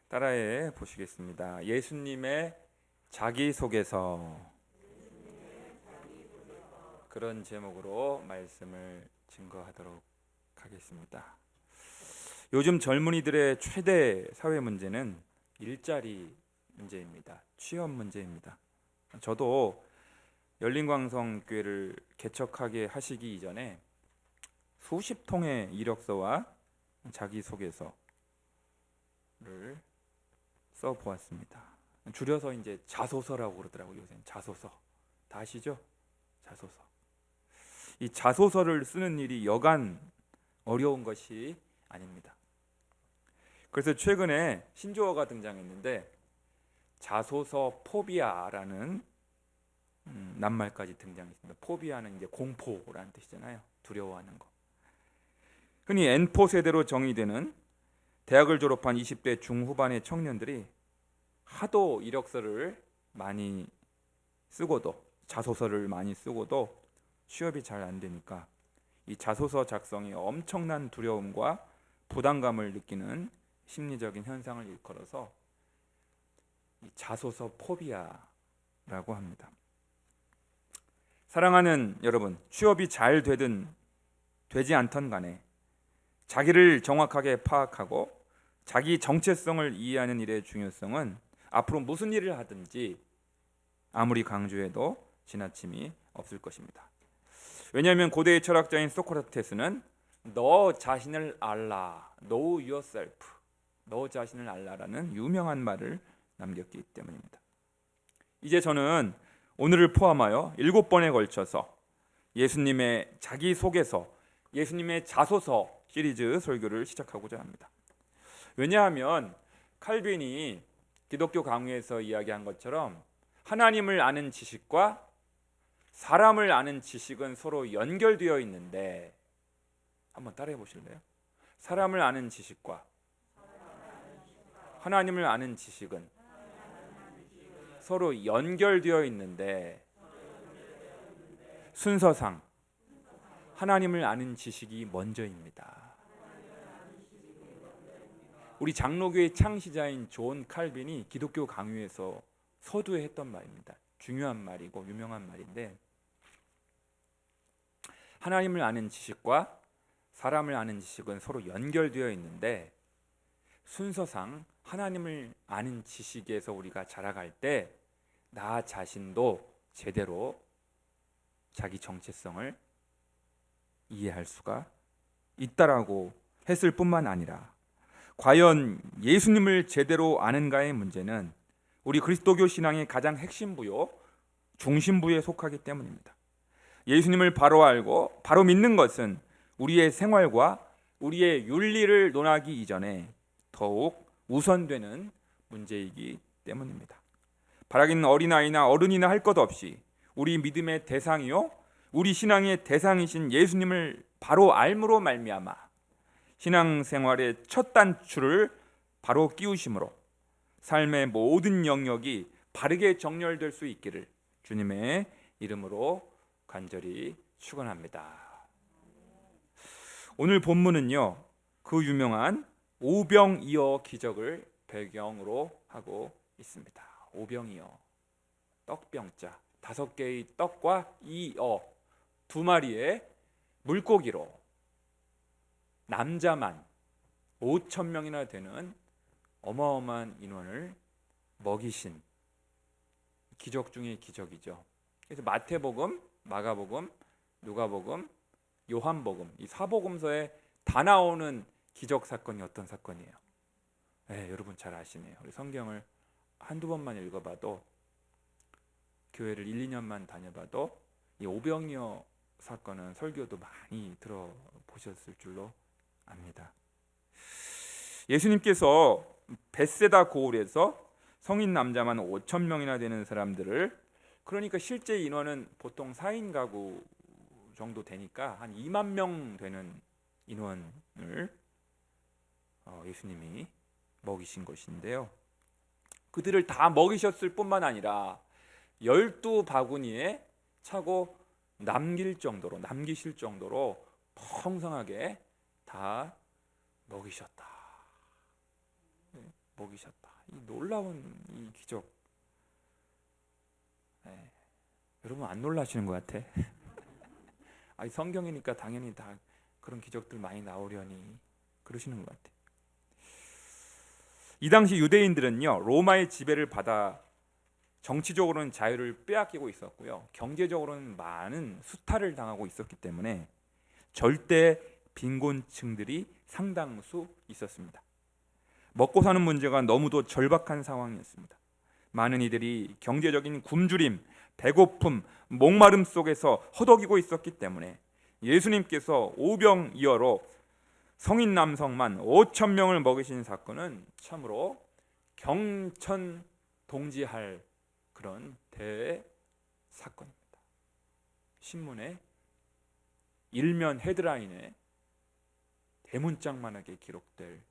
따라해 보시겠습니다. 예수님의 자기소개서, 그런 제목으로 말씀을 증거하도록 하겠습니다. 요즘 젊은이들의 최대 사회 문제는 일자리 문제입니다. 취업 문제입니다. 저도 열린광성교회를 개척하게 하시기 이전에 수십 통의 이력서와 자기소개서를 써 보았습니다. 줄여서 이제 자소서라고 그러더라고요. 요새 자소서 다 아시죠? 자소서. 이 자소서를 쓰는 일이 여간 어려운 것이 아닙니다. 그래서 최근에 신조어가 등장했는데 자소서 포비아라는 낱말까지 등장했습니다. 포비아는 이제 공포라는 뜻이잖아요. 두려워하는 거. 흔히 N포 세대로 정의되는 대학을 졸업한 20대 중후반의 청년들이 하도 이력서를 많이 쓰고도, 자소서를 많이 쓰고도 취업이 잘 안 되니까 이 자소서 작성에 엄청난 두려움과 부담감을 느끼는 심리적인 현상을 일컬어서 이 자소서 포비아라고 합니다. 사랑하는 여러분, 취업이 잘 되든 되지 않던 간에 자기를 정확하게 파악하고 자기 정체성을 이해하는 일의 중요성은 앞으로 무슨 일을 하든지 아무리 강조해도 지나침이 없을 것입니다. 왜냐하면 고대의 철학자인 소크라테스는 너 자신을 알라, know yourself, 너 자신을 알라라는 유명한 말을 남겼기 때문입니다. 이제 저는 오늘을 포함하여 7번에 걸쳐서 예수님의 자기소개서, 예수님의 자소서 시리즈 설교를 시작하고자 합니다. 왜냐하면 칼빈이 기독교 강의에서 이야기한 것처럼 하나님을 아는 지식과 사람을 아는 지식은 서로 연결되어 있는데, 한번 따라해 보실래요? 사람을 아는 지식과 하나님을 아는 지식은 서로 연결되어 있는데 순서상 하나님을 아는 지식이 먼저입니다. 우리 장로교의 창시자인 존 칼빈이 기독교 강요에서 서두에 했던 말입니다. 중요한 말이고 유명한 말인데, 하나님을 아는 지식과 사람을 아는 지식은 서로 연결되어 있는데 순서상 하나님을 아는 지식에서 우리가 자라갈 때 나 자신도 제대로 자기 정체성을 이해할 수가 있다라고 했을 뿐만 아니라, 과연 예수님을 제대로 아는가의 문제는 우리 그리스도교 신앙의 가장 핵심부요, 중심부에 속하기 때문입니다. 예수님을 바로 알고 바로 믿는 것은 우리의 생활과 우리의 윤리를 논하기 이전에 더욱 우선되는 문제이기 때문입니다. 바라기는 어린아이나 어른이나 할 것 없이 우리 믿음의 대상이요, 우리 신앙의 대상이신 예수님을 바로 알므로 말미암아 신앙생활의 첫 단추를 바로 끼우심으로 삶의 모든 영역이 바르게 정렬될 수 있기를 주님의 이름으로 간절히 축원합니다. 오늘 본문은요, 그 유명한 오병이어 기적을 배경으로 하고 있습니다. 오병이어, 떡병자, 5개의 떡과 이어 2마리의 물고기로 남자만 5,000명이나 되는 어마어마한 인원을 먹이신 기적 중의 기적이죠. 그래서 마태복음, 마가복음, 누가복음, 요한복음, 이 4복음서에 다 나오는 기적 사건이 어떤 사건이에요? 네, 여러분 잘 아시네요. 우리 성경을 한두 번만 읽어봐도, 교회를 1, 2년만 다녀봐도 이 오병이어 사건은 설교도 많이 들어보셨을 줄로 압니다. 예수님께서 벳세다 고을에서 성인 남자만 5,000명이나 되는 사람들을, 그러니까 실제 인원은 보통 4인 가구 정도 되니까 한 2만 명 되는 인원을 예수님이 먹이신 것인데요, 그들을 다 먹이셨을 뿐만 아니라 12바구니에 차고 남기실 정도로 풍성하게 다 먹이셨다. 먹이셨다. 이 놀라운 이 기적. 네. 여러분 안 놀라시는 것 같아? 아니, 성경이니까 당연히 다 그런 기적들 많이 나오려니 그러시는 것 같아. 이 당시 유대인들은요, 로마의 지배를 받아 정치적으로는 자유를 빼앗기고 있었고요, 경제적으로는 많은 수탈을 당하고 있었기 때문에 절대 빈곤층들이 상당수 있었습니다. 먹고 사는 문제가 너무도 절박한 상황이었습니다. 많은 이들이 경제적인 굶주림, 배고픔, 목마름 속에서 허덕이고 있었기 때문에 예수님께서 오병이어로 성인 남성만 5천 명을 먹이신 사건은 참으로 경천동지할 그런 대사건입니다. 신문에 일면 헤드라인에 대문짝만하게 기록될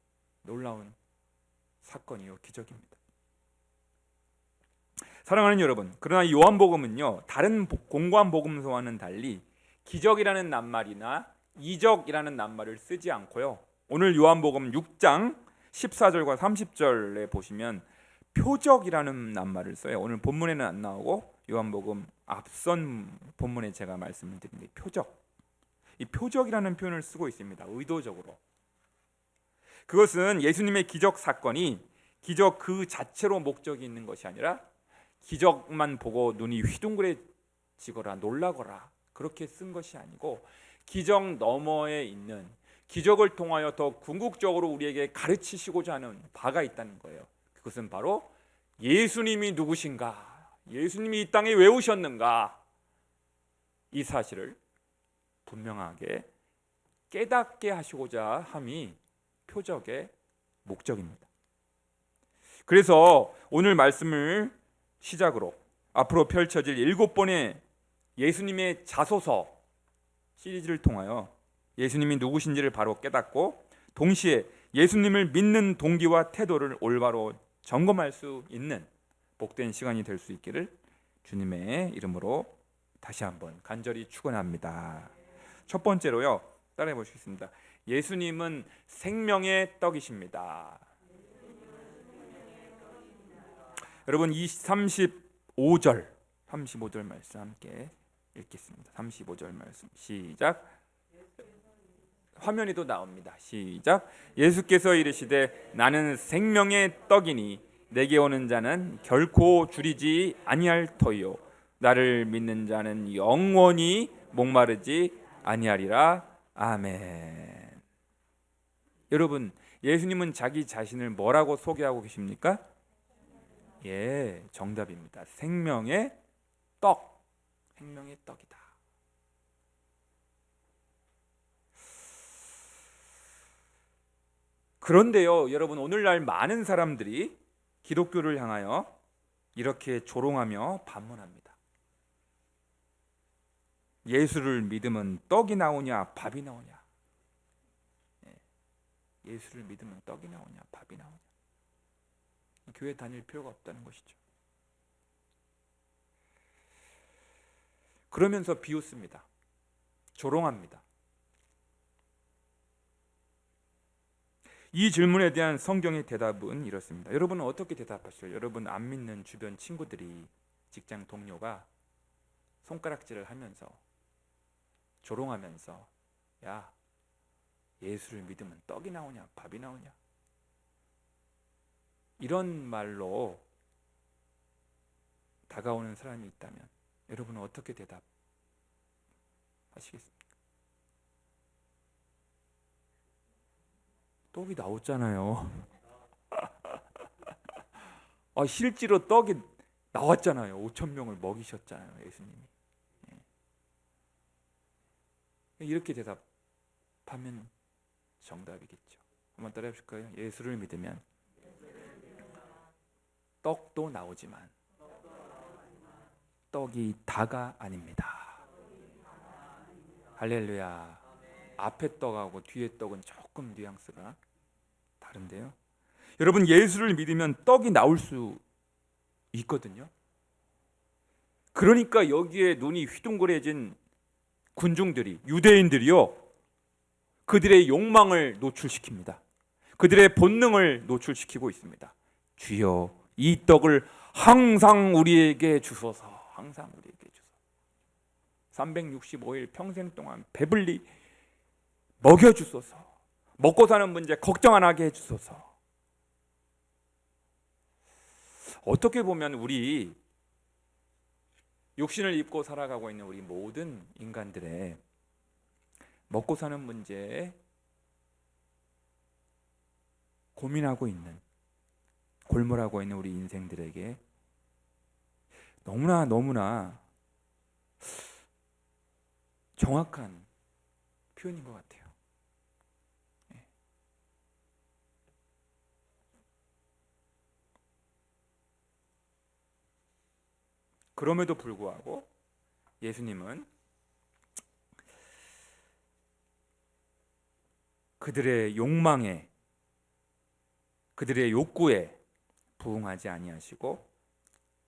놀라운 사건이요, 기적입니다. 사랑하는 여러분, 그러나 요한복음은요, 다른 공고한 복음서와는 달리 기적이라는 낱말이나 이적이라는 낱말을 쓰지 않고요, 오늘 요한복음 6장 14절과 30절에 보시면 표적이라는 낱말을 써요. 오늘 본문에는 안 나오고 요한복음 앞선 본문에 제가 말씀을 드린 게 표적. 이 표적이라는 표현을 쓰고 있습니다. 의도적으로. 그것은 예수님의 기적 사건이 기적 그 자체로 목적이 있는 것이 아니라 기적만 보고 눈이 휘둥그레지거나 놀라거나 그렇게 쓴 것이 아니고 기적 너머에 있는, 기적을 통하여 더 궁극적으로 우리에게 가르치시고자 하는 바가 있다는 거예요. 그것은 바로 예수님이 누구신가, 예수님이 이 땅에 왜 오셨는가, 이 사실을 분명하게 깨닫게 하시고자 함이 표적의 목적입니다. 그래서 오늘 말씀을 시작으로 앞으로 펼쳐질 7번의 예수님의 자소서 시리즈를 통하여 예수님이 누구신지를 바로 깨닫고 동시에 예수님을 믿는 동기와 태도를 올바로 점검할 수 있는 복된 시간이 될 수 있기를 주님의 이름으로 다시 한번 간절히 축원합니다. 첫 번째로요, 따라해 보시겠습니다. 예수님은 생명의 떡이십니다. 여러분, 이 35절 말씀 함께 읽겠습니다. 35절 말씀 시작. 화면에도 나옵니다. 시작. 예수께서 이르시되 나는 생명의 떡이니 내게 오는 자는 결코 줄이지 아니할 터이요 나를 믿는 자는 영원히 목마르지 아니하리라. 아멘. 여러분, 예수님은 자기 자신을 뭐라고 소개하고 계십니까? 예, 정답입니다. 생명의 떡. 생명의 떡이다. 그런데요, 여러분, 오늘날 많은 사람들이 기독교를 향하여 이렇게 조롱하며 반문합니다. 예수를 믿으면 떡이 나오냐 밥이 나오냐. 예수를 믿으면 떡이 나오냐 밥이 나오냐. 교회 다닐 필요가 없다는 것이죠. 그러면서 비웃습니다. 조롱합니다. 이 질문에 대한 성경의 대답은 이렇습니다. 여러분은 어떻게 대답하실까요? 여러분 안 믿는 주변 친구들이, 직장 동료가 손가락질을 하면서 조롱하면서 야, 예수를 믿으면 떡이 나오냐 밥이 나오냐, 이런 말로 다가오는 사람이 있다면 여러분은 어떻게 대답하시겠습니까? 떡이 나왔잖아요. 실제로 떡이 나왔잖아요. 5천 명을 먹이셨잖아요, 예수님이. 이렇게 대답하면 정답이겠죠. 한번 따라해 보실까요? 예수를 믿으면 떡도 나오지만 떡이 다가 아닙니다. 할렐루야. 앞에 떡하고 뒤에 떡은 조금 뉘앙스가 다른데요. 여러분, 예수를 믿으면 떡이 나올 수 있거든요. 그러니까 여기에 눈이 휘둥그레진 군중들이, 유대인들이요, 그들의 욕망을 노출시킵니다. 그들의 본능을 노출시키고 있습니다. 주여, 이 떡을 항상 우리에게 주소서. 항상 우리에게 주소서. 365일 평생 동안 배불리 먹여주소서. 먹고 사는 문제 걱정 안 하게 해주소서. 어떻게 보면 우리 육신을 입고 살아가고 있는 우리 모든 인간들의 먹고 사는 문제에 고민하고 있는, 골몰하고 있는 우리 인생들에게 너무나 정확한 표현인 것 같아요. 그럼에도 불구하고 예수님은 그들의 욕망에, 그들의 욕구에 부응하지 아니하시고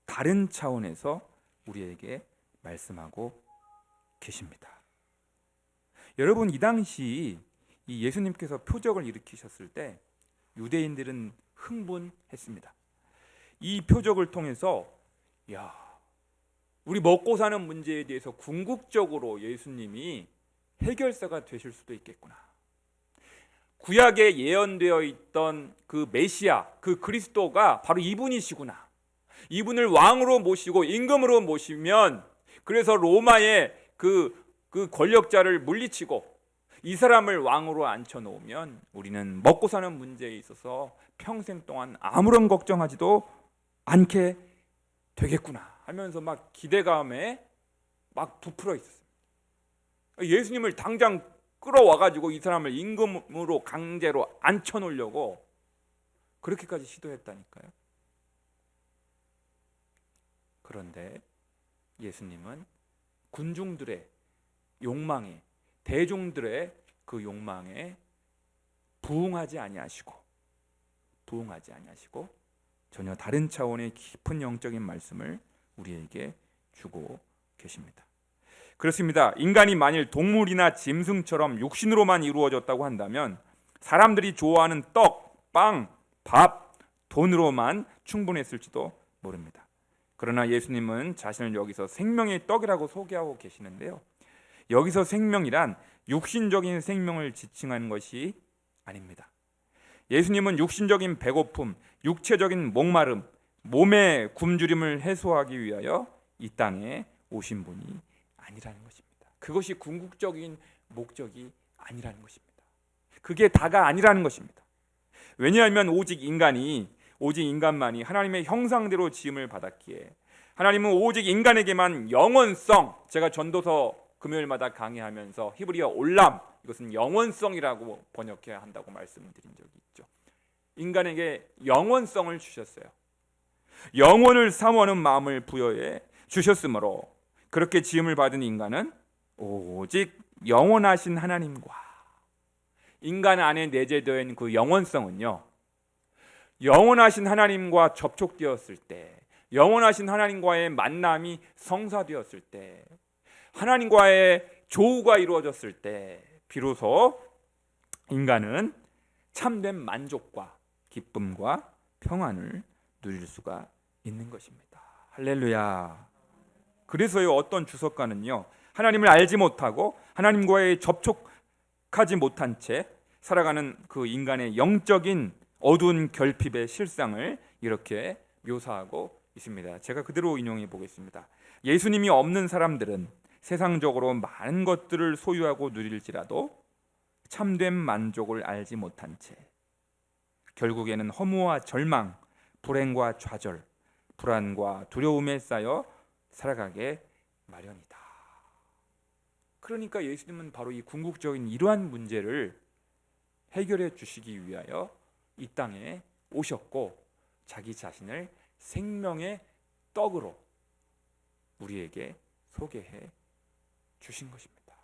다른 차원에서 우리에게 말씀하고 계십니다. 여러분, 이 당시 이 예수님께서 표적을 일으키셨을 때 유대인들은 흥분했습니다. 이 표적을 통해서 우리 먹고 사는 문제에 대해서 궁극적으로 예수님이 해결사가 되실 수도 있겠구나. 구약에 예언되어 있던 그 메시아, 그 그리스도가 바로 이분이시구나. 이분을 왕으로 모시고 임금으로 모시면, 그래서 로마의 그 권력자를 물리치고 이 사람을 왕으로 앉혀놓으면 우리는 먹고 사는 문제에 있어서 평생 동안 아무런 걱정하지도 않게 되겠구나 하면서 막 기대감에 막 부풀어 있었습니다. 예수님을 당장 끌어와가지고 이 사람을 임금으로 강제로 앉혀놓으려고 그렇게까지 시도했다니까요. 그런데 예수님은 군중들의 욕망에, 대중들의 그 욕망에 부응하지 아니하시고 전혀 다른 차원의 깊은 영적인 말씀을 우리에게 주고 계십니다. 그렇습니다. 인간이 만일 동물이나 짐승처럼 육신으로만 이루어졌다고 한다면 사람들이 좋아하는 떡, 빵, 밥, 돈으로만 충분했을지도 모릅니다. 그러나 예수님은 자신을 여기서 생명의 떡이라고 소개하고 계시는데요, 여기서 생명이란 육신적인 생명을 지칭하는 것이 아닙니다. 예수님은 육신적인 배고픔, 육체적인 목마름, 몸의 굶주림을 해소하기 위하여 이 땅에 오신 분이 아니라는 것입니다. 그것이 궁극적인 목적이 아니라는 것입니다. 그게 다가 아니라는 것입니다. 왜냐하면 오직 인간만이 하나님의 형상대로 지음을 받았기에, 하나님은 오직 인간에게만 영원성, 제가 전도서 금요일마다 강의하면서 히브리어 올람, 이것은 영원성이라고 번역해야 한다고 말씀드린 적이 있죠. 인간에게 영원성을 주셨어요. 영원을 사모하는 마음을 부여해 주셨으므로 그렇게 지음을 받은 인간은 오직 영원하신 하나님과, 인간 안에 내재되어 있는 그 영원성은요, 영원하신 하나님과 접촉되었을 때, 영원하신 하나님과의 만남이 성사되었을 때, 하나님과의 조우가 이루어졌을 때 비로소 인간은 참된 만족과 기쁨과 평안을 누릴 수가 있는 것입니다. 할렐루야. 그래서요, 어떤 주석가는요, 하나님을 알지 못하고 하나님과의 접촉하지 못한 채 살아가는 그 인간의 영적인 어두운 결핍의 실상을 이렇게 묘사하고 있습니다. 제가 그대로 인용해 보겠습니다. 예수님이 없는 사람들은 세상적으로 많은 것들을 소유하고 누릴지라도 참된 만족을 알지 못한 채 결국에는 허무와 절망, 불행과 좌절, 불안과 두려움에 쌓여 살아가게 마련이다. 그러니까 예수님은 바로 이 궁극적인 이러한 문제를 해결해 주시기 위하여 이 땅에 오셨고, 자기 자신을 생명의 떡으로 우리에게 소개해 주신 것입니다.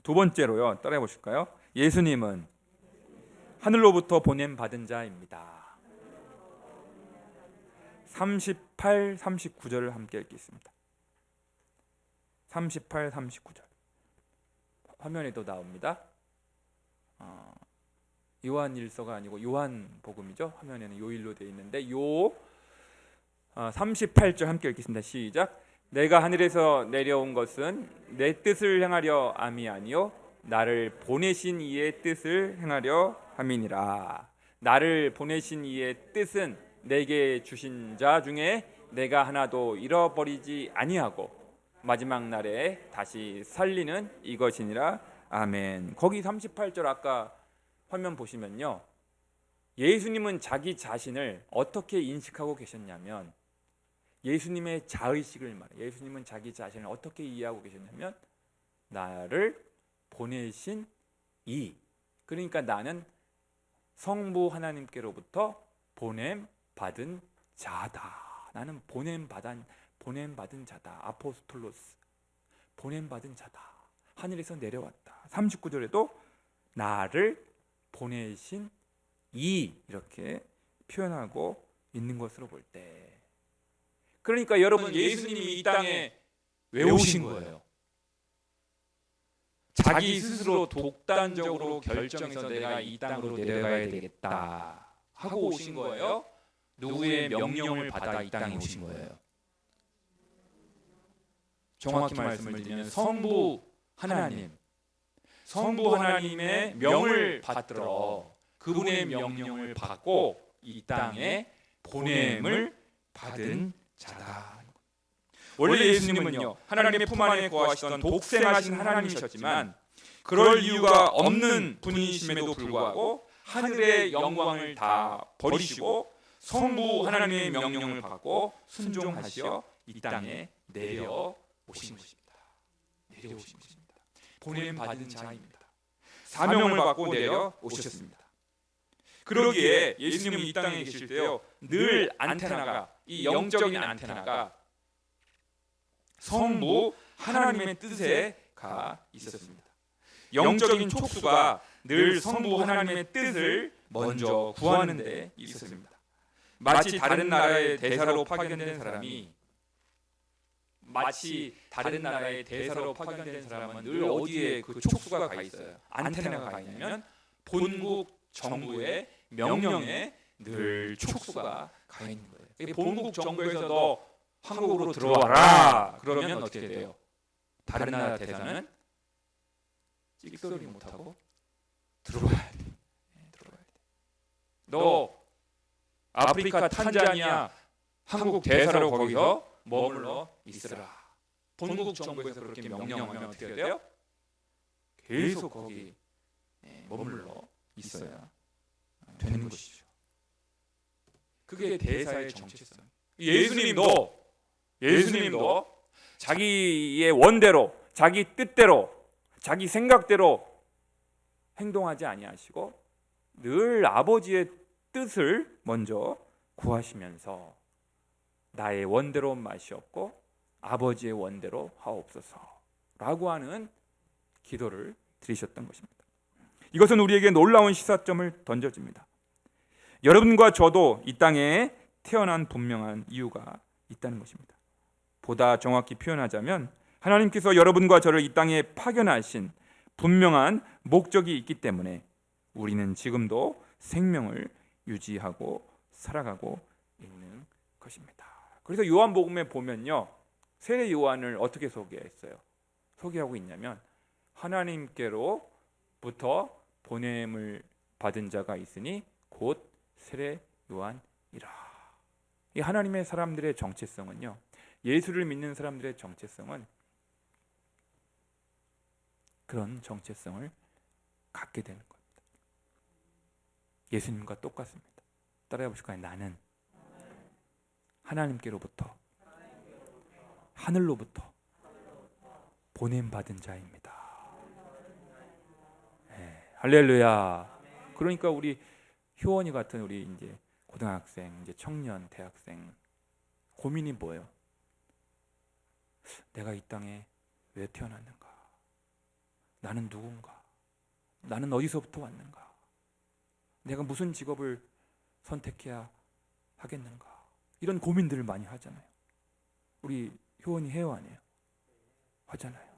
두 번째로요, 따라해 보실까요? 예수님은 하늘로부터 보냄 받은 자입니다. 38, 39절을 함께 읽겠습니다. 38, 39절 화면에도 나옵니다. 요한일서가 아니고 요한복음이죠. 화면에는 요일로 되어 있는데 38절 함께 읽겠습니다. 시작. 내가 하늘에서 내려온 것은 내 뜻을 행하려 함이 아니요 나를 보내신 이의 뜻을 행하려 함이니라. 나를 보내신 이의 뜻은 내게 주신 자 중에 내가 하나도 잃어버리지 아니하고 마지막 날에 다시 살리는 이것이니라. 아멘. 거기 38절 아까 화면 보시면요, 예수님은 자기 자신을 어떻게 인식하고 계셨냐면, 예수님의 자의식을 말해요. 예수님은 자기 자신을 어떻게 이해하고 계셨냐면, 나를 보내신 이, 그러니까 나는 성부 하나님께로부터 보냄 받은 자다. 나는 보냄 받은 자다. 아포스톨로스, 보냄 받은 자다. 하늘에서 내려왔다. 39절에도 나를 보내신 이, 이렇게 표현하고 있는 것으로 볼 때, 그러니까 여러분, 예수님이 이 땅에 왜 오신 거예요? 자기 스스로 독단적으로 결정해서 내가 이 땅으로 내려가야 되겠다 하고 오신 거예요? 누구의 명령을 받아 이 땅에 오신 거예요? 정확히 말씀을 드리면 성부 하나님의 명을 받들어 그분의 명령을 받고 이 땅에 보냄을 받은 자다. 원래 예수님은요, 하나님의 품 안에 거하시던 독생하신 하나님이셨지만 그럴 이유가 없는 분이심에도 불구하고 하늘의 영광을 다 버리시고 성부 하나님의 명령을 받고 순종하시어 이 땅에 내려오신 것입니다. 내려오신 것입니다. 보냄 받은 자입니다. 사명을 받고 내려오셨습니다. 그러기에 예수님은 이 땅에 계실 때요, 늘 안테나가, 이 영적인 안테나가 성부 하나님의 뜻에 가 있었습니다. 영적인 촉수가 늘 성부 하나님의 뜻을 먼저 구하는 데 있었습니다. 마치 다른 나라의 대사로 파견된 사람이 늘 어디에 그 촉수가 가 있어요? 안테나가 가 있냐면 본국 정부의 명령에 늘 촉수가 가 있는 거예요. 본국 정부에서 너 한국으로 들어와라 그러면 어떻게 돼요? 다른 나라 대사는 찍소리 못하고 들어와야 돼. 너 아프리카 탄자니아 한국 대사로 거기서 머물러 있으라. 본국 정부에서 그렇게 명령하면 어떻게 돼요? 계속 거기 머물러 있어야 되는 것이죠. 그게 대사의 정체성. 예수님도 자기의 원대로, 자기 뜻대로, 자기 생각대로 행동하지 아니하시고 늘 아버지의 뜻을 먼저 구하시면서 나의 원대로 마시옵고 아버지의 원대로 하옵소서라고 하는 기도를 드리셨던 것입니다. 이것은 우리에게 놀라운 시사점을 던져줍니다. 여러분과 저도 이 땅에 태어난 분명한 이유가 있다는 것입니다. 보다 정확히 표현하자면 하나님께서 여러분과 저를 이 땅에 파견하신 분명한 목적이 있기 때문에 우리는 지금도 생명을 유지하고 살아가고 있는 것입니다. 그래서 요한복음에 보면요, 세례 요한을 어떻게 소개하고 있냐면 하나님께로부터 보냄을 받은 자가 있으니 곧 세례 요한이라. 이 하나님의 사람들의 정체성은요, 예수를 믿는 사람들의 정체성은 그런 정체성을 갖게 되는 겁니다. 예수님과 똑같습니다. 따라해 보실까요? 나는 하나님께로부터, 하늘로부터 보냄 받은 자입니다. 할렐루야. 그러니까 우리 효원이 같은 우리 이제 고등학생, 이제 청년, 대학생 고민이 뭐예요? 내가 이 땅에 왜 태어났는가? 나는 누군가? 나는 어디서부터 왔는가? 내가 무슨 직업을 선택해야 하겠는가? 이런 고민들을 많이 하잖아요. 우리 효원이 해요, 안 해요? 하잖아요.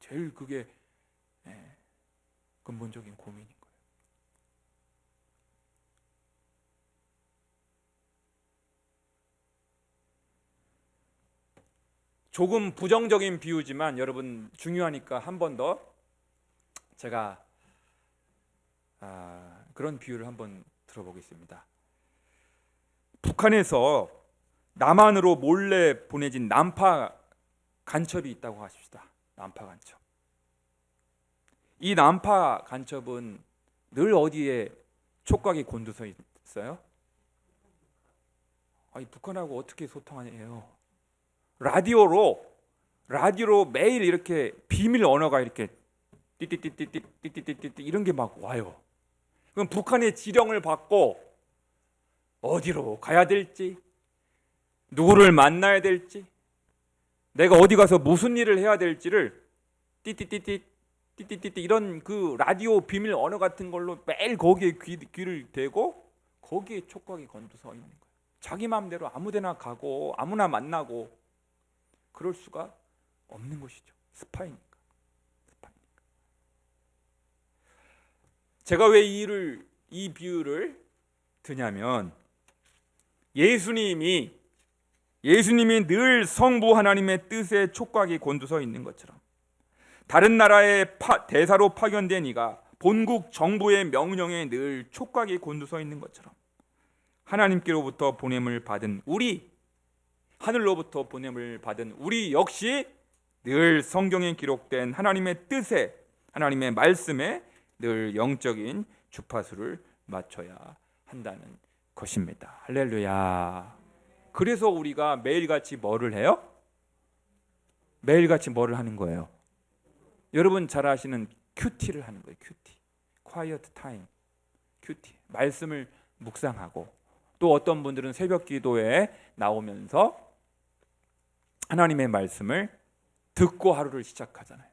제일 그게 근본적인 고민인 거예요. 조금 부정적인 비유지만 여러분 중요하니까 한 번 더 제가 그런 비유를 한번 들어보겠습니다. 북한에서 남한으로 몰래 보내진 난파 간첩이 있다고 하십시다. 난파 간첩. 이 난파 간첩은 늘 어디에 촉각이 곤두서 있어요? 아니, 북한하고 어떻게 소통하냐요? 라디오로 매일 이렇게 비밀 언어가 이렇게 띠띠띠띠띠띠띠띠 이런 게 막 와요. 그럼 북한의 지령을 받고 어디로 가야 될지, 누구를 만나야 될지, 내가 어디 가서 무슨 일을 해야 될지를 띠띠띠띠 이런 그 라디오 비밀 언어 같은 걸로 매일 거기에 귀를 대고 거기에 촉각이 곤두서 있는 거예요. 자기 마음대로 아무데나 가고 아무나 만나고 그럴 수가 없는 것이죠. 스파이니까. 제가 왜 이 비유를 드냐면 예수님이 늘 성부 하나님의 뜻에 촉각이 곤두서 있는 것처럼 다른 나라의 대사로 파견된 이가 본국 정부의 명령에 늘 촉각이 곤두서 있는 것처럼 하나님께로부터 보냄을 받은 우리, 하늘로부터 보냄을 받은 우리 역시 늘 성경에 기록된 하나님의 뜻에, 하나님의 말씀에 늘 영적인 주파수를 맞춰야 한다는 것입니다. 할렐루야. 그래서 우리가 매일같이 뭐를 해요? 매일같이 뭐를 하는 거예요? 여러분 잘 아시는 큐티를 하는 거예요. 큐티. Quiet time. 큐티. 말씀을 묵상하고 또 어떤 분들은 새벽 기도에 나오면서 하나님의 말씀을 듣고 하루를 시작하잖아요.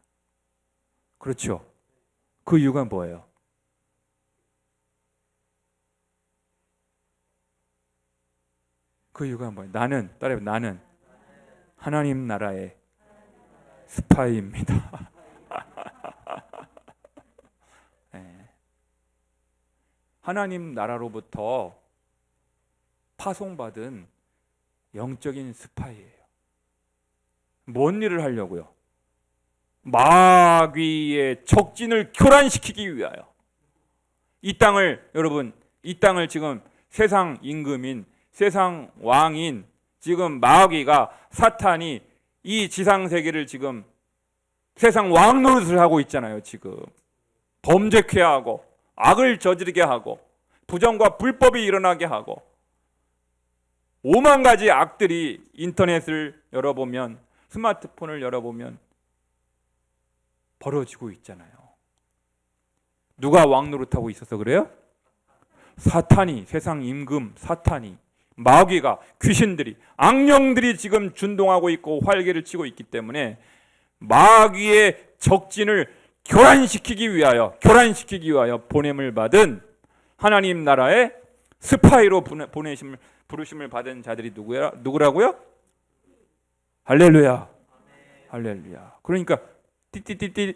그렇죠? 그 이유가 뭐예요? 그 이유가 뭐예요? 나는 하나님 나라의 스파이입니다. 네. 하나님 나라로부터 파송받은 영적인 스파이예요. 뭔 일을 하려고요? 마귀의 적진을 교란시키기 위하여 이 땅을, 여러분, 이 땅을 지금 세상 임금인, 세상 왕인 지금 마귀가, 사탄이 이 지상 세계를 지금 세상 왕 노릇을 하고 있잖아요. 지금 범죄케 하고 악을 저지르게 하고 부정과 불법이 일어나게 하고 오만 가지 악들이 인터넷을 열어보면, 스마트폰을 열어보면 벌어지고 있잖아요. 누가 왕 노릇하고 있어서 그래요? 사탄이, 세상 임금 사탄이, 마귀가, 귀신들이, 악령들이 지금 준동하고 있고 활개를 치고 있기 때문에 마귀의 적진을 교란시키기 위하여 보냄을 받은 하나님 나라의 스파이로 부르심을 받은 자들이 누구라고요? 할렐루야. 할렐루야. 그러니까 띠띠띠띠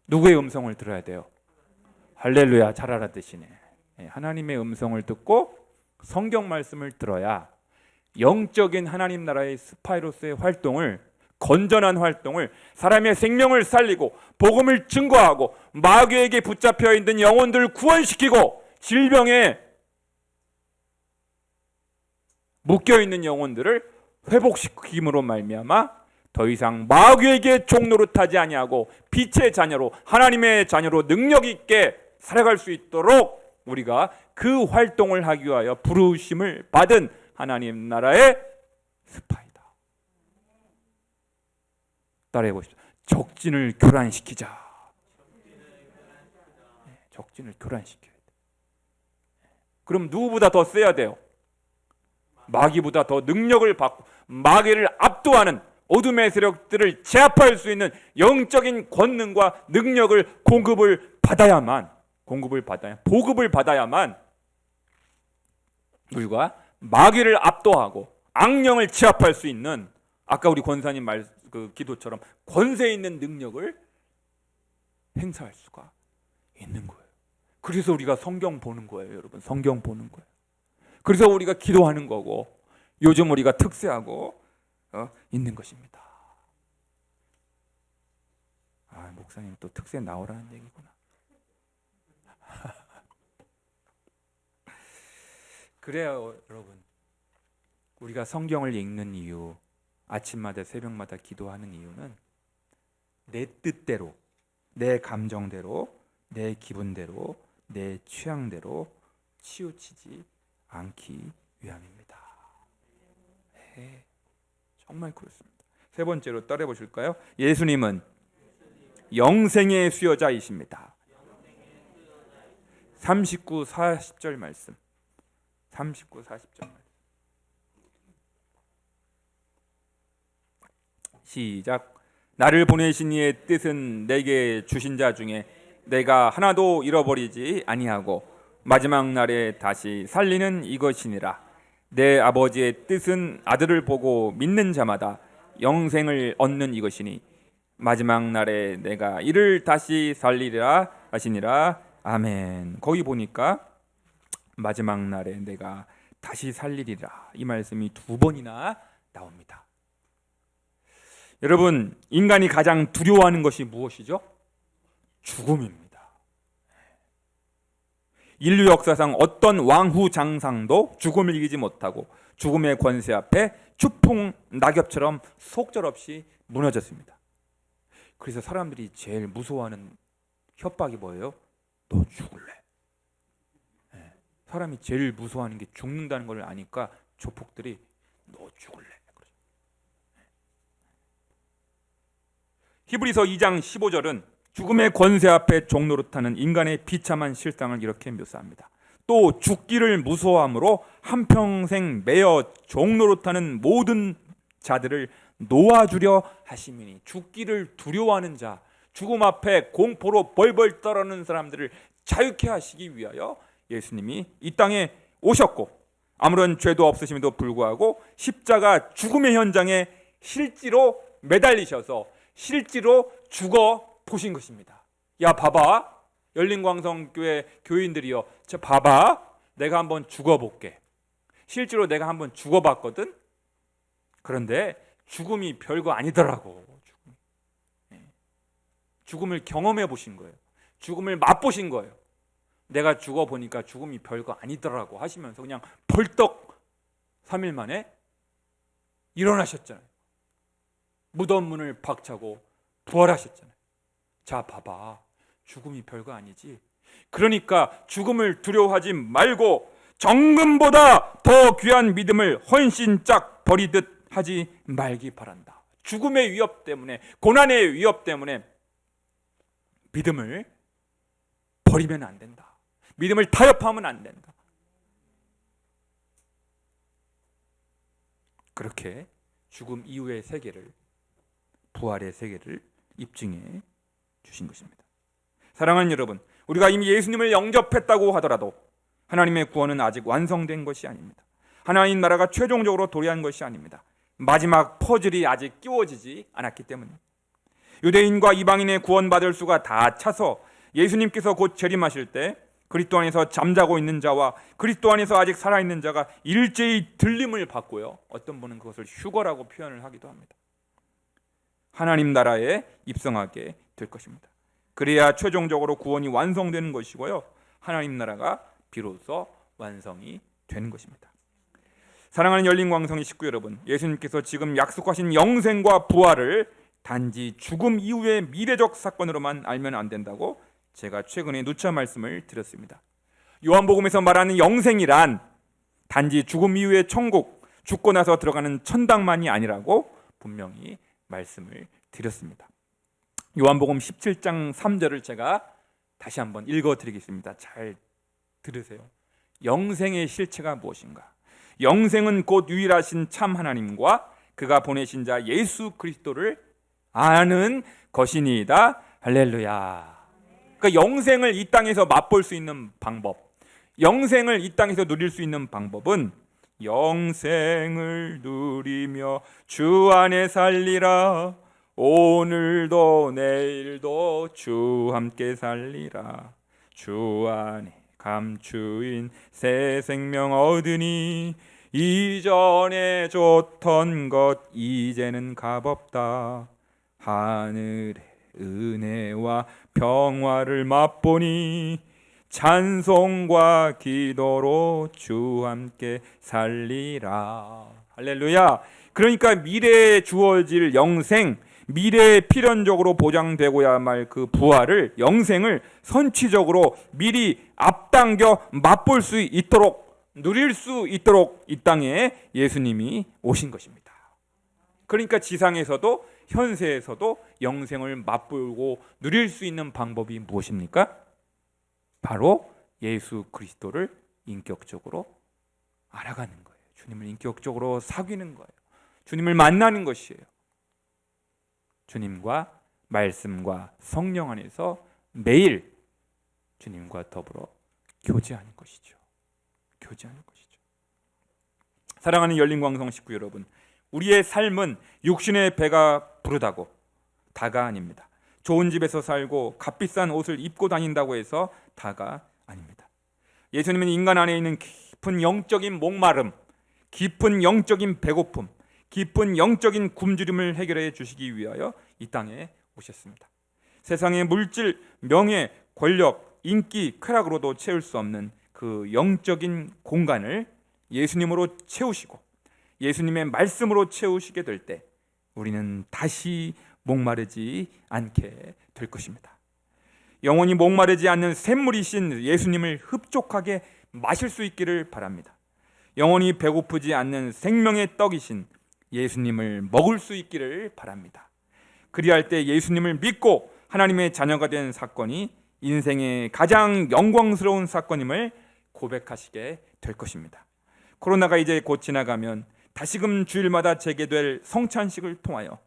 누구의 음성을 들어야 돼요? 할렐루야. 잘 알아듣시네. 하나님의 음성을 듣고 성경 말씀을 들어야 영적인 하나님 나라의 스파이로서의 활동을, 건전한 활동을, 사람의 생명을 살리고 복음을 증거하고 마귀에게 붙잡혀 있는 영혼들을 구원시키고 질병에 묶여 있는 영혼들을 회복시킴으로 말미암아 더 이상 마귀에게 종노릇하지 아니하고 빛의 자녀로, 하나님의 자녀로 능력 있게 살아갈 수 있도록 우리가 그 활동을 하기 위하여 부르심을 받은 하나님 나라의 스파이다. 따라해 보십시오. 적진을 교란시키자. 적진을 교란시켜야 돼. 그럼 누구보다 더 세야 돼요? 마귀보다 더 능력을 받고 마귀를 압도하는 어둠의 세력들을 제압할 수 있는 영적인 권능과 능력을 보급을 받아야만 우리가 마귀를 압도하고 악령을 제압할 수 있는, 아까 우리 권사님 기도처럼 권세 있는 능력을 행사할 수가 있는 거예요. 그래서 우리가 성경 보는 거예요, 여러분. 성경 보는 거예요. 그래서 우리가 기도하는 거고, 요즘 우리가 특세하고 있는 것입니다. 목사님 또 특세 나오라는 얘기구나. 그래요, 여러분. 우리가 성경을 읽는 이유, 아침마다 새벽마다 기도하는 이유는 내 뜻대로, 내 감정대로, 내 기분대로, 내 취향대로 치우치지 않기 위함입니다. 네, 정말 그렇습니다. 세 번째로 따라해 보실까요? 예수님은 영생의 수여자이십니다. 39, 40절 말씀. 39, 40절 말씀. 시작. 나를 보내신 이의 뜻은 내게 주신 자 중에 내가 하나도 잃어버리지 아니하고 마지막 날에 다시 살리는 이것이니라. 내 아버지의 뜻은 아들을 보고 믿는 자마다 영생을 얻는 이것이니 마지막 날에 내가 이를 다시 살리리라 하시니라. 아멘. 거기 보니까 마지막 날에 내가 다시 살리리라, 이 말씀이 두 번이나 나옵니다. 여러분, 인간이 가장 두려워하는 것이 무엇이죠? 죽음입니다. 인류 역사상 어떤 왕후 장상도 죽음을 이기지 못하고 죽음의 권세 앞에 추풍 낙엽처럼 속절없이 무너졌습니다. 그래서 사람들이 제일 무서워하는 협박이 뭐예요? 너 죽을래. 사람이 제일 무서워하는 게 죽는다는 걸 아니까 조폭들이 너 죽을래. 히브리서 2장 15절은 죽음의 권세 앞에 종노릇하는 인간의 비참한 실상을 이렇게 묘사합니다. 또 죽기를 무서워함으로 한평생 매여 종노릇하는 모든 자들을 놓아주려 하심이니. 죽기를 두려워하는 자, 죽음 앞에 공포로 벌벌 떨어는 사람들을 자유케 하시기 위하여 예수님이 이 땅에 오셨고, 아무런 죄도 없으심에도 불구하고 십자가 죽음의 현장에 실제로 매달리셔서 실제로 죽어 보신 것입니다. 야, 봐봐, 열린광성교회 교인들이여, 저 봐봐, 내가 한번 죽어볼게. 실제로 내가 한번 죽어봤거든. 그런데 죽음이 별거 아니더라고. 죽음을 경험해 보신 거예요. 죽음을 맛보신 거예요. 내가 죽어보니까 죽음이 별거 아니더라고 하시면서 그냥 벌떡 3일 만에 일어나셨잖아요. 무덤 문을 박차고 부활하셨잖아요. 자, 봐봐, 죽음이 별거 아니지. 그러니까 죽음을 두려워하지 말고 정금보다 더 귀한 믿음을 헌신짝 버리듯 하지 말기 바란다. 죽음의 위협 때문에, 고난의 위협 때문에 믿음을 버리면 안 된다. 믿음을 타협하면 안 된다. 그렇게 죽음 이후의 세계를, 부활의 세계를 입증해 주신 것입니다. 사랑하는 여러분, 우리가 이미 예수님을 영접했다고 하더라도 하나님의 구원은 아직 완성된 것이 아닙니다. 하나님 나라가 최종적으로 도래한 것이 아닙니다. 마지막 퍼즐이 아직 끼워지지 않았기 때문입니다. 유대인과 이방인의 구원받을 수가 다 차서 예수님께서 곧 재림하실 때 그리스도 안에서 잠자고 있는 자와 그리스도 안에서 아직 살아있는 자가 일제히 들림을 받고요, 어떤 분은 그것을 휴거라고 표현을 하기도 합니다. 하나님 나라에 입성하게 될 것입니다. 그래야 최종적으로 구원이 완성되는 것이고요, 하나님 나라가 비로소 완성이 되는 것입니다. 사랑하는 열린광성의 식구 여러분, 예수님께서 지금 약속하신 영생과 부활을 단지 죽음 이후의 미래적 사건으로만 알면 안 된다고 제가 최근에 누차 말씀을 드렸습니다. 요한복음에서 말하는 영생이란 단지 죽음 이후의 천국, 죽고 나서 들어가는 천당만이 아니라고 분명히 말씀을 드렸습니다. 요한복음 17장 3절을 제가 다시 한번 읽어드리겠습니다. 잘 들으세요. 영생의 실체가 무엇인가? 영생은 곧 유일하신 참 하나님과 그가 보내신 자 예수 그리스도를 아는 것이니이다. 할렐루야. 그러니까 영생을 이 땅에서 맛볼 수 있는 방법, 영생을 이 땅에서 누릴 수 있는 방법은 영생을 누리며 주 안에 살리라. 오늘도 내일도 주 함께 살리라. 주 안에 감추인 새 생명 얻으니 이전에 줬던 것 이제는 값없다. 하늘의 은혜와 평화를 맛보니 찬송과 기도로 주 함께 살리라. 할렐루야. 그러니까 미래에 주어질 영생, 미래에 필연적으로 보장되고야 말 그 부활을, 영생을 선취적으로 미리 앞당겨 맛볼 수 있도록, 누릴 수 있도록 이 땅에 예수님이 오신 것입니다. 그러니까 지상에서도 현세에서도 영생을 맛보고 누릴 수 있는 방법이 무엇입니까? 바로 예수 그리스도를 인격적으로 알아가는 거예요. 주님을 인격적으로 사귀는 거예요. 주님을 만나는 것이에요. 주님과 말씀과 성령 안에서 매일 주님과 더불어 교제하는 것이죠. 교제하는 것이죠. 사랑하는 열린광성 식구 여러분, 우리의 삶은 육신의 배가 부르다고 다가 아닙니다. 좋은 집에서 살고 값비싼 옷을 입고 다닌다고 해서 다가 아닙니다. 예수님은 인간 안에 있는 깊은 영적인 목마름, 깊은 영적인 배고픔, 깊은 영적인 굶주림을 해결해 주시기 위하여 이 땅에 오셨습니다. 세상의 물질, 명예, 권력, 인기, 쾌락으로도 채울 수 없는 그 영적인 공간을 예수님으로 채우시고 예수님의 말씀으로 채우시게 될 때 우리는 다시 목마르지 않게 될 것입니다. 영원히 목마르지 않는 샘물이신 예수님을 흡족하게 마실 수 있기를 바랍니다. 영원히 배고프지 않는 생명의 떡이신 예수님을 먹을 수 있기를 바랍니다. 그리할 때 예수님을 믿고 하나님의 자녀가 된 사건이 인생의 가장 영광스러운 사건임을 고백하시게 될 것입니다. 코로나가 이제 곧 지나가면 다시금 주일마다 재개될 성찬식을 통하여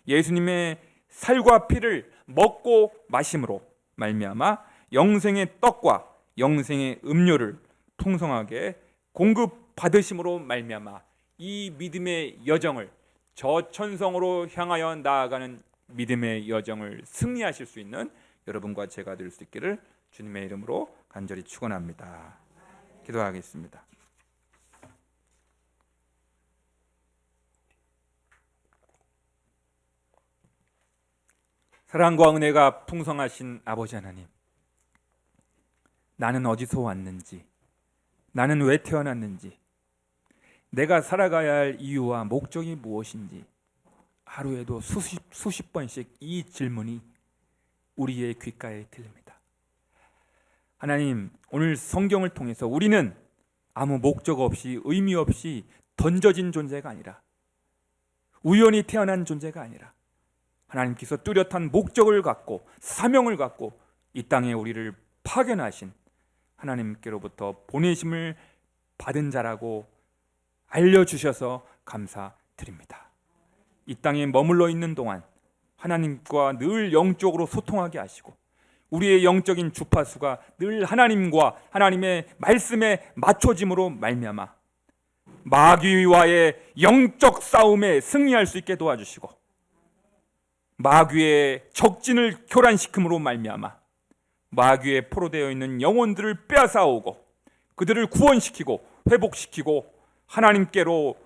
예수님의 살과 피를 먹고 마심으로 말미암아 영생의 떡과 영생의 음료를 풍성하게 공급받으심으로 말미암아 이 믿음의 여정을, 저 천성으로 향하여 나아가는 믿음의 여정을 승리하실 수 있는 여러분과 제가 될 수 있기를 주님의 이름으로 간절히 축원합니다. 기도하겠습니다. 사랑과 은혜가 풍성하신 아버지 하나님, 나는 어디서 왔는지, 나는 왜 태어났는지, 내가 살아가야 할 이유와 목적이 무엇인지 하루에도 수십 번씩 이 질문이 우리의 귓가에 들립니다. 하나님, 오늘 성경을 통해서 우리는 아무 목적 없이 의미 없이 던져진 존재가 아니라, 우연히 태어난 존재가 아니라 하나님께서 뚜렷한 목적을 갖고 사명을 갖고 이 땅에 우리를 파견하신 하나님께로부터 보내심을 받은 자라고 알려주셔서 감사드립니다. 이 땅에 머물러 있는 동안 하나님과 늘 영적으로 소통하게 하시고 우리의 영적인 주파수가 늘 하나님과 하나님의 말씀에 맞춰짐으로 말미암아 마귀와의 영적 싸움에 승리할 수 있게 도와주시고 마귀의 적진을 교란시킴으로 말미암아 마귀에 포로되어 있는 영혼들을 빼앗아오고 그들을 구원시키고 회복시키고 하나님께로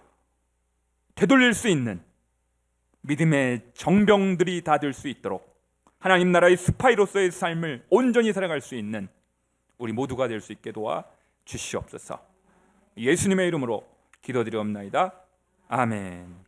되돌릴 수 있는 믿음의 정병들이 다 될 수 있도록 하나님 나라의 스파이로서의 삶을 온전히 살아갈 수 있는 우리 모두가 될 수 있게 도와 주시옵소서. 예수님의 이름으로 기도드리옵나이다. 아멘.